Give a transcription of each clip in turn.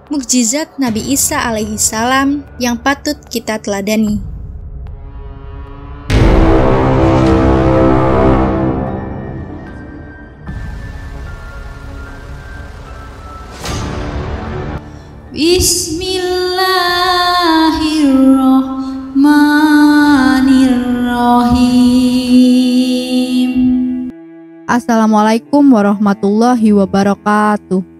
Mukjizat Nabi Isa alaihi salam yang patut kita teladani. Bismillahirrahmanirrahim. Assalamualaikum warahmatullahi wabarakatuh.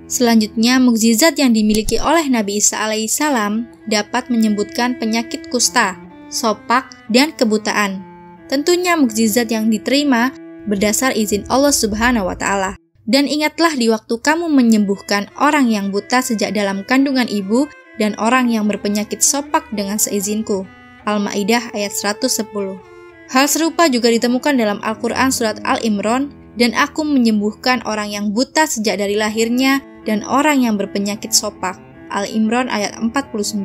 Selanjutnya, mukjizat yang dimiliki oleh Nabi Isa alaihissalam dapat menyembuhkan penyakit kusta, sopak, dan kebutaan. Tentunya mukjizat yang diterima berdasar izin Allah Subhanahu wa Ta'ala. Dan ingatlah di waktu kamu menyembuhkan orang yang buta sejak dalam kandungan ibu dan orang yang berpenyakit sopak dengan seizinku. Al-Maidah ayat 110. Hal serupa juga ditemukan dalam Al-Quran surat Al-Imran, dan aku menyembuhkan orang yang buta sejak dari lahirnya dan orang yang berpenyakit sopak. Al-Imran ayat 49.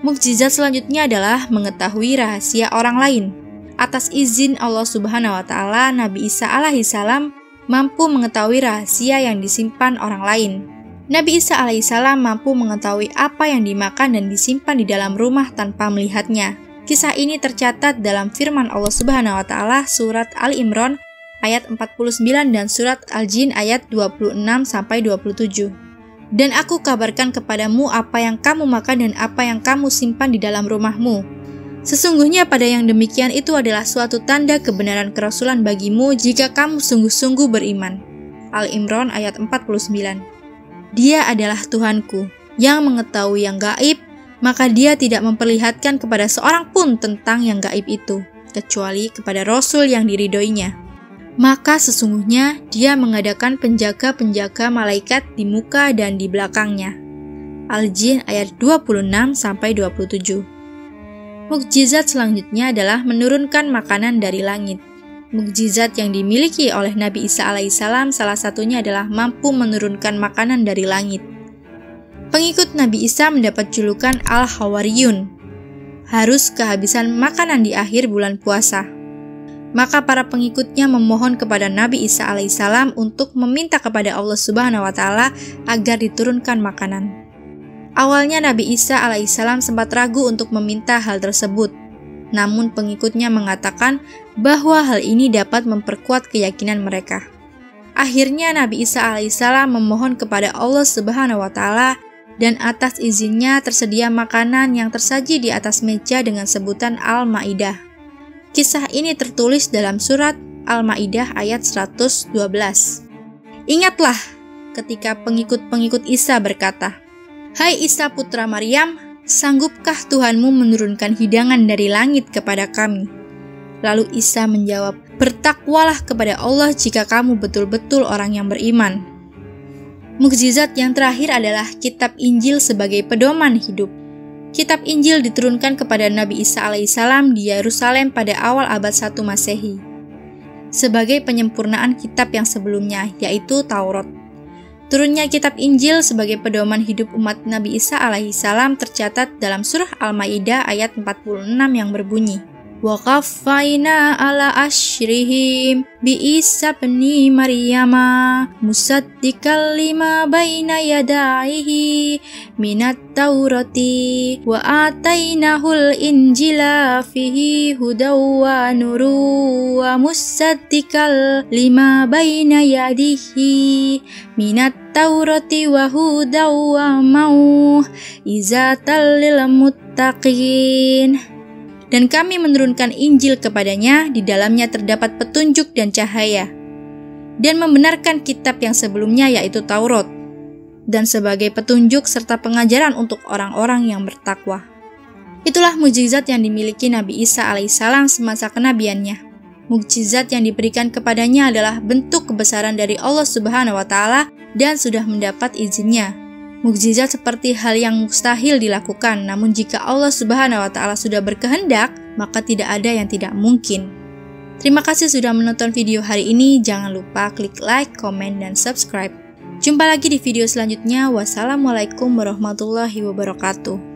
Mukjizat selanjutnya adalah mengetahui rahasia orang lain. Atas izin Allah Subhanahu wa Ta'ala, Nabi Isa alaihissalam mampu mengetahui rahasia yang disimpan orang lain. Nabi Isa alaihissalam mampu mengetahui apa yang dimakan dan disimpan di dalam rumah tanpa melihatnya. Kisah ini tercatat dalam firman Allah Subhanahu wa Ta'ala surat Al-Imran ayat 49 dan surat Al-Jin ayat 26-27. Dan aku kabarkan kepadamu apa yang kamu makan dan apa yang kamu simpan di dalam rumahmu. Sesungguhnya pada yang demikian itu adalah suatu tanda kebenaran kerasulan bagimu jika kamu sungguh-sungguh beriman. Al-Imran ayat 49. Dia adalah Tuhanku yang mengetahui yang gaib, maka dia tidak memperlihatkan kepada seorang pun tentang yang gaib itu, kecuali kepada Rasul yang diridhoinya. Maka sesungguhnya dia mengadakan penjaga-penjaga malaikat di muka dan di belakangnya. Al-Jin ayat 26-27. Mukjizat selanjutnya adalah menurunkan makanan dari langit. Mukjizat yang dimiliki oleh Nabi Isa alaihissalam salah satunya adalah mampu menurunkan makanan dari langit. Pengikut Nabi Isa mendapat julukan Al-Hawariyun, harus kehabisan makanan di akhir bulan puasa. Maka para pengikutnya memohon kepada Nabi Isa alaihissalam untuk meminta kepada Allah Subhanahu wa Ta'ala agar diturunkan makanan. Awalnya Nabi Isa alaihissalam sempat ragu untuk meminta hal tersebut, namun pengikutnya mengatakan bahwa hal ini dapat memperkuat keyakinan mereka. Akhirnya Nabi Isa alaihissalam memohon kepada Allah Subhanahu wa Ta'ala, dan atas izinnya tersedia makanan yang tersaji di atas meja dengan sebutan Al-Maidah. Kisah ini tertulis dalam surat Al-Maidah ayat 112. Ingatlah ketika pengikut-pengikut Isa berkata, "Hai Isa putra Maryam, sanggupkah Tuhanmu menurunkan hidangan dari langit kepada kami?" Lalu Isa menjawab, "Bertakwalah kepada Allah jika kamu betul-betul orang yang beriman." Mukjizat yang terakhir adalah kitab Injil sebagai pedoman hidup. Kitab Injil diturunkan kepada Nabi Isa alaihissalam di Yerusalem pada awal abad 1 Masehi sebagai penyempurnaan kitab yang sebelumnya, yaitu Taurat. Turunnya kitab Injil sebagai pedoman hidup umat Nabi Isa alaihissalam tercatat dalam surah Al-Maidah ayat 46 yang berbunyi, "Wa qaffayna ala asyrihim bi Isa bni Maryama musaddiqal lima baina yadayhi minat Taurati wa atainahul injila fihi hudaw wa nuru wa musaddiqal lima baina yadihi minat Taurati wa hudaw wa mau'izatal lil muttaqin." Dan kami menurunkan Injil kepadanya, di dalamnya terdapat petunjuk dan cahaya, dan membenarkan kitab yang sebelumnya yaitu Taurat, dan sebagai petunjuk serta pengajaran untuk orang-orang yang bertakwa. Itulah mukjizat yang dimiliki Nabi Isa alaihissalam semasa kenabiannya. Mukjizat yang diberikan kepadanya adalah bentuk kebesaran dari Allah Subhanahu wa Ta'ala dan sudah mendapat izinnya. Mukjizat seperti hal yang mustahil dilakukan, namun jika Allah Subhanahu wa Ta'ala sudah berkehendak, maka tidak ada yang tidak mungkin. Terima kasih sudah menonton video hari ini. Jangan lupa klik like, komen, dan subscribe. Jumpa lagi di video selanjutnya. Wassalamualaikum warahmatullahi wabarakatuh.